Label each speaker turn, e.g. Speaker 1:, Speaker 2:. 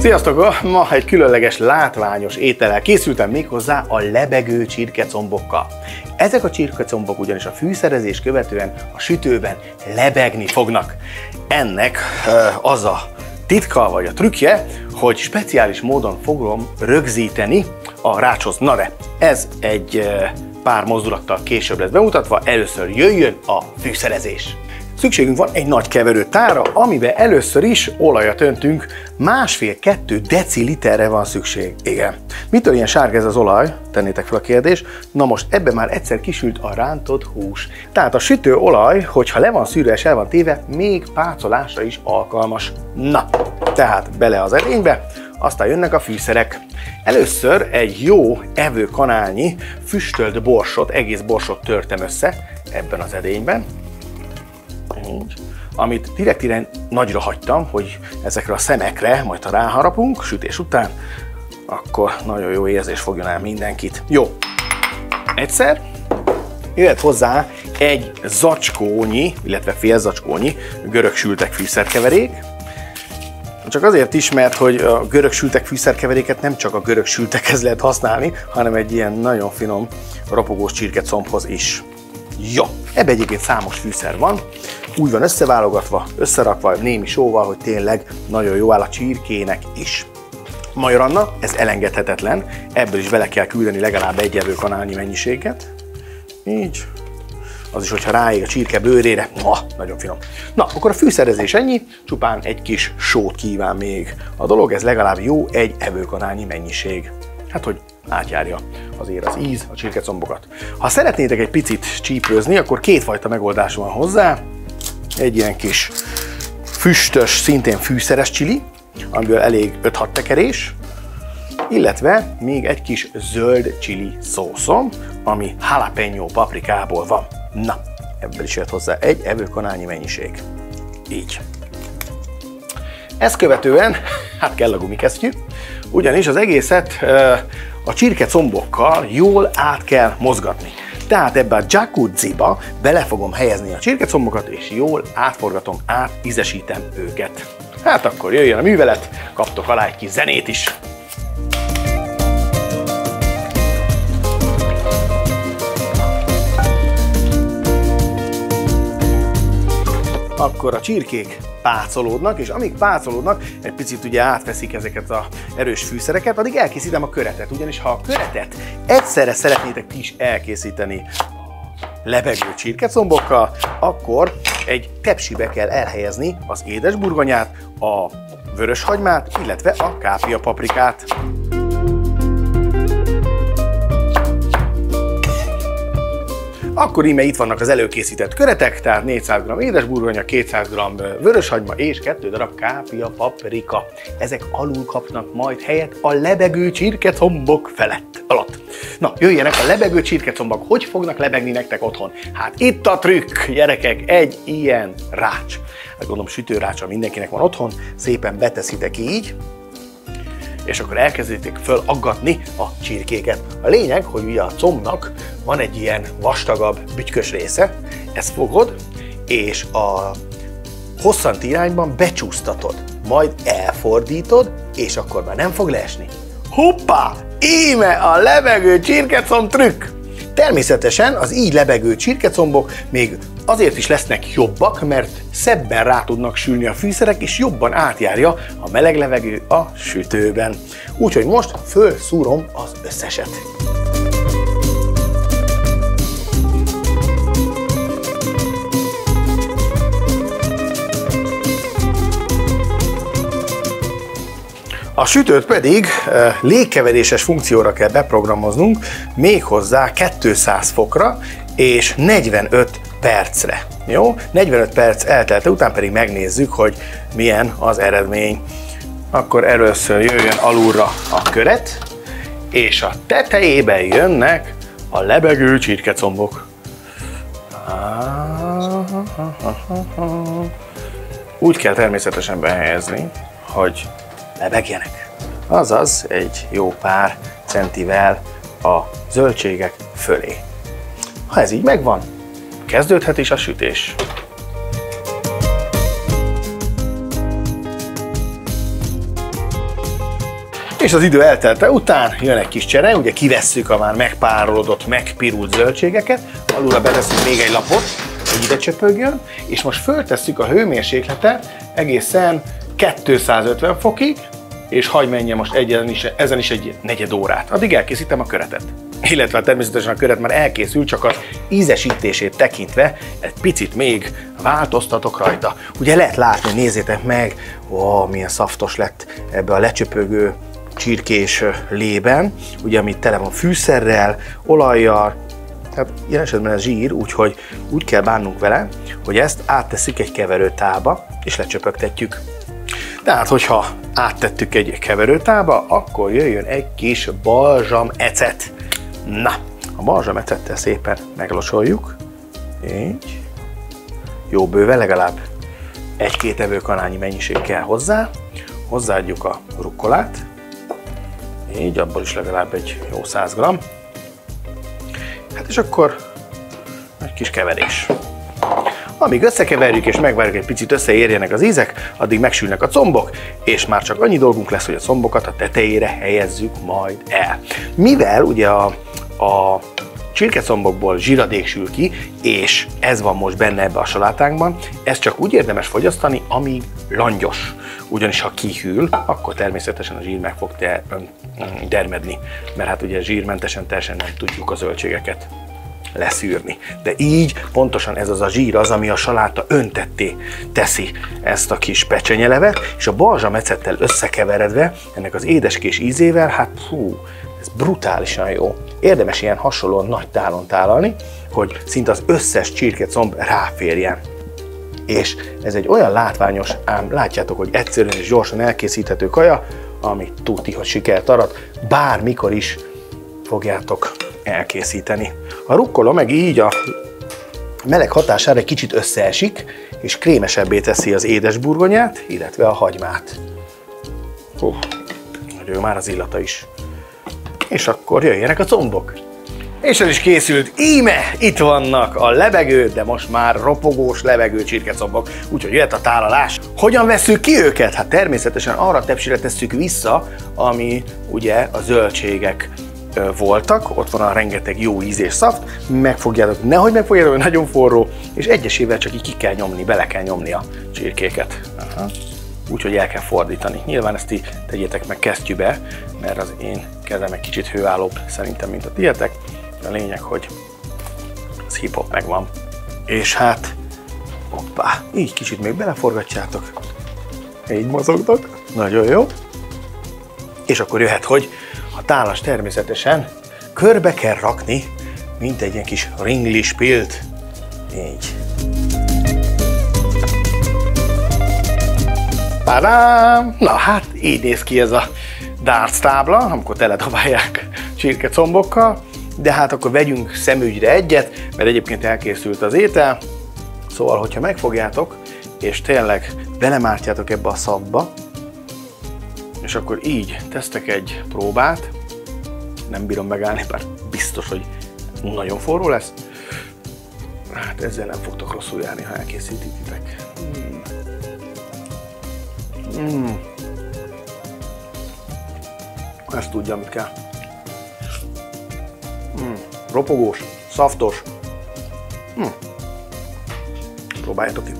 Speaker 1: Sziasztok! Ma egy különleges, látványos étellel készültem, méghozzá a lebegő csirkecombokkal. Ezek a csirkecombok ugyanis a fűszerezés követően a sütőben lebegni fognak. Ennek az a titka vagy a trükkje, hogy speciális módon fogom rögzíteni a rácshoz. Na de, ez egy pár mozdulattal később lesz bemutatva, először jöjjön a fűszerezés. Szükségünk van egy nagy keverőtárra, amiben először is olajat öntünk, 1,5-2 deciliterre van szükség. Igen. Mitől ilyen sárga ez az olaj? Tennétek fel a kérdést. Na most ebben már egyszer kisült a rántott hús. Tehát a sütőolaj, hogyha le van szűrve és el van téve, még pácolásra is alkalmas. Na, tehát bele az edénybe, aztán jönnek a fűszerek. Először egy jó evőkanálnyi füstölt borsot, egész borsot törtem össze ebben az edényben. Amit direkt nagyra hagytam, hogy ezekre a szemekre, majd ha ráharapunk sütés után, akkor nagyon jó érzés fogjon el mindenkit. Jó, egyszer jöhet hozzá egy zacskónyi, illetve fél zacskónyi görög sültek fűszerkeverék. Csak azért is, mert hogy a görög sültek fűszerkeveréket nem csak a görög sültekhez lehet használni, hanem egy ilyen nagyon finom ropogós csirkecombhoz is. Jó, ebben egyébként számos fűszer van, úgy van összeválogatva, összerakva némi sóval, hogy tényleg nagyon jó áll a csirkének is. Majoranna, ez elengedhetetlen, ebből is bele kell küldeni legalább egy evőkanálnyi mennyiséget. Így. Az is, hogyha ráég a csirke bőrére, nagyon finom. Na, akkor a fűszerezés ennyi, csupán egy kis sót kíván még a dolog, ez legalább jó egy evőkanálnyi mennyiség. Hát, hogy átjárja azért az íz a csirkecombokat. Ha szeretnétek egy picit csípőzni, akkor kétfajta megoldás van hozzá. Egy ilyen kis füstös, szintén fűszeres csili, amiből elég 5-6 tekerés, illetve még egy kis zöld csili szószom, ami jalapeno paprikából van. Na, ebből is jött hozzá egy evőkanálnyi mennyiség. Így. Ezt követően, hát kell a gumikesztyű, ugyanis az egészet a csirkecombokkal jól át kell mozgatni. Tehát ebbe a jacuzziba bele fogom helyezni a csirkecombokat, és jól átforgatom, átízesítem őket. Hát akkor jöjjön a művelet, kaptok alá egy kis zenét is. Akkor a csirkék pácolódnak, és amíg pácolódnak, egy picit ugye átveszik ezeket az erős fűszereket, addig elkészítem a köretet. Ugyanis ha a köretet egyszerre szeretnétek ti is elkészíteni lebegő csirkecombokkal, akkor egy tepsibe kell elhelyezni az édesburgonyát, a vöröshagymát, illetve a kápiapaprikát. Akkor íme itt vannak az előkészített köretek, tehát 400 g édesburgonya, 200 g vöröshagyma és 2 darab kápiapaprika. Ezek alul kapnak majd helyet a lebegő csirkecombok alatt. Na, jöjjenek a lebegő csirkecombok. Hogy fognak lebegni nektek otthon? Hát itt a trükk, gyerekek, egy ilyen rács. Hát gondolom sütőrácsa mindenkinek van otthon, szépen beteszitek így, és akkor elkezditek fölaggatni a csirkéket. A lényeg, hogy ugye a combnak van egy ilyen vastagabb, bütykös része, ezt fogod, és a hosszanti irányban becsúsztatod, majd elfordítod, és akkor már nem fog leesni. Hoppá! Íme a lebegő csirkecomb trükk! Természetesen az így lebegő csirkecombok még azért is lesznek jobbak, mert szebben rá tudnak sülni a fűszerek, és jobban átjárja a meleg levegő a sütőben. Úgyhogy most fölszúrom az összeset. A sütőt pedig légkeveréses funkcióra kell beprogramoznunk, méghozzá 200 fokra és 45 percre. Jó? 45 perc eltelte után pedig megnézzük, hogy milyen az eredmény. Akkor először jöjjön alulra a köret, és a tetejében jönnek a lebegő csirkecombok. Úgy kell természetesen behelyezni, hogy lebegjenek. Azaz egy jó pár centivel a zöldségek fölé. Ha ez így megvan, kezdődhet is a sütés. És az idő eltelte után jön egy kis csere, ugye kivesszük a már megpárolodott, megpirult zöldségeket, alulra beteszünk még egy lapot, hogy ide csöpögjön, és most föltesszük a hőmérsékletet egészen 250 fokig, és hagyj menjen most ezen is egy negyed órát. Addig elkészítem a köretet. Illetve természetesen a köret már elkészül, csak az ízesítését tekintve egy picit még változtatok rajta. Ugye lehet látni, nézzétek meg, ó, milyen szaftos lett ebbe a lecsöpögő csirkés lében, ugye amit tele van fűszerrel, olajjal, tehát ilyen esetben ez zsír, úgyhogy úgy kell bánnunk vele, hogy ezt áttesszük egy keverőtálba, és lecsöpögtetjük. Tehát, hogyha áttettük egy keverőtálba, akkor jöjjön egy kis balzsamecet. Na, a balzsamecettel szépen meglocsoljuk, így, jó bőven, legalább 1-2 evőkanálnyi mennyiség kell hozzá, hozzáadjuk a rukkolát, így, abból is legalább egy jó 100 g. Hát és akkor egy kis keverés. Amíg összekeverjük és megvárjuk, egy picit összeérjenek az ízek, addig megsülnek a combok, és már csak annyi dolgunk lesz, hogy a combokat a tetejére helyezzük majd el. Mivel ugye a csirkecombokból zsíradék sül ki, és ez van most benne ebbe a salátánkban, ezt csak úgy érdemes fogyasztani, amíg langyos. Ugyanis ha kihűl, akkor természetesen a zsír meg fog dermedni, mert hát ugye zsírmentesen teljesen nem tudjuk a zöldségeket leszűrni. De így pontosan ez az a zsír az, ami a saláta öntetté teszi ezt a kis pecsenyelevet, és a balzsamecettel összekeveredve, ennek az édeskés ízével, hát hú, ez brutálisan jó. Érdemes ilyen hasonlóan nagy tálon tálalni, hogy szinte az összes csirkecomb ráférjen. És ez egy olyan látványos, ám látjátok, hogy egyszerűen és gyorsan elkészíthető kaja, ami tuti, hogy sikert arat, bármikor is fogjátok elkészíteni. A rukkola meg így a meleg hatására egy kicsit összeesik, és krémesebbé teszi az édesburgonyát, illetve a hagymát. Nagyon jó már az illata is. És akkor jöjjenek a combok. És el is készült, íme itt vannak a lebegő, de most már ropogós lebegő csirkecombok, úgyhogy jöhet a tálalás. Hogyan vesszük ki őket? Hát természetesen arra a tepsire tesszük vissza, ami ugye a zöldségek voltak, ott van a rengeteg jó íz és szaft, megfogjátok, nehogy megfogjátok, nagyon forró, és egyesével csak így ki kell nyomni, bele kell nyomni a csirkéket. Úgyhogy el kell fordítani. Nyilván ezt így tegyétek meg kesztyűbe, mert az én kezem egy kicsit hőállóbb szerintem, mint a tietek. A lényeg, hogy az hip-hop megvan. És hát, hoppá, így kicsit még beleforgatjátok. Így mozogtok. Nagyon jó. És akkor jöhet, hogy a tálas természetesen körbe kell rakni, mint egy ilyen kis ringlispilt. Így. Tadám! Na hát, így néz ki ez a darts tábla, amikor teledobálják csirkecombokkal. De hát akkor vegyünk szemügyre egyet, mert egyébként elkészült az étel. Szóval, hogyha megfogjátok, és tényleg belemártjátok ebbe a szapba, és akkor így tesztek egy próbát, nem bírom megállni, bár biztos, hogy nagyon forró lesz. Hát ezzel nem fogtok rosszul járni, ha elkészítitek. Ezt tudja, amit kell. Ropogós, szaftos. Próbáljátok ki.